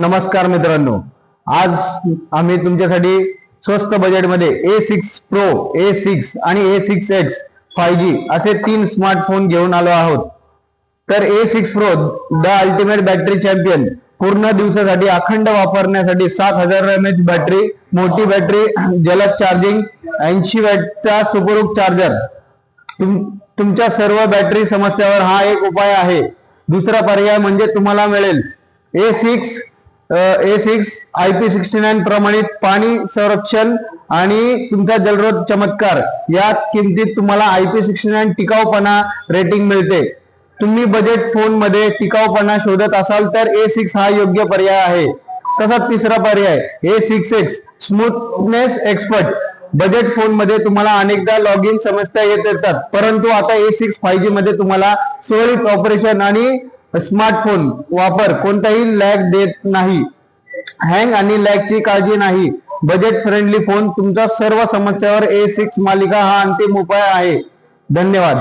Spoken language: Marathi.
नमस्कार मित्रांनो, आज आम्ही तुमच्यासाठी स्वस्त बजेटमध्ये A6 Pro, A6 आणि A6X 5G असे 3 स्मार्टफोन घेऊन आलो आहोत। तर A6 Pro the ultimate battery champion, पूर्ण दिवसासाठी अखंड वापरण्यासाठी 7000 mAh बॅटरी, मोठी बॅटरी, जलद चार्जिंग, 80 वॅटचा सुपरहुक चार्जर। तुमच्या सर्व बॅटरी समस्यावर हा एक उपाय आहे। दुसरा पर्याय म्हणजे तुम्हाला मिळेल A6 IP69 प्रमाणित पाणी संरक्षण आणि तुमचा जलरोध चमत्कार। या किमतीत तुम्हाला IP69 टिकाऊपणा रेटिंग मिळते। तुम्ही बजेट फोन मध्ये टिकाऊपणा शोधत असाल तर A6 हा योग्य पर्याय आहे। तसाच तिसरा पर्याय A6X smoothness expert. Budget phone मध्ये तुम्हाला अनेकदा लॉग इन समस्या येतात, परंतु आता A6 5G मध्ये तुम्हाला सुरळीत ऑपरेशन आणि स्मार्टफोन वापर कोणताही लॅग देत नाही। हँग आणि लॅगची काळजी नाही। बजेट फ्रेंडली फोन, तुमच्या सर्व समस्यावर A6 मालिका हा अंतिम उपाय आहे। धन्यवाद।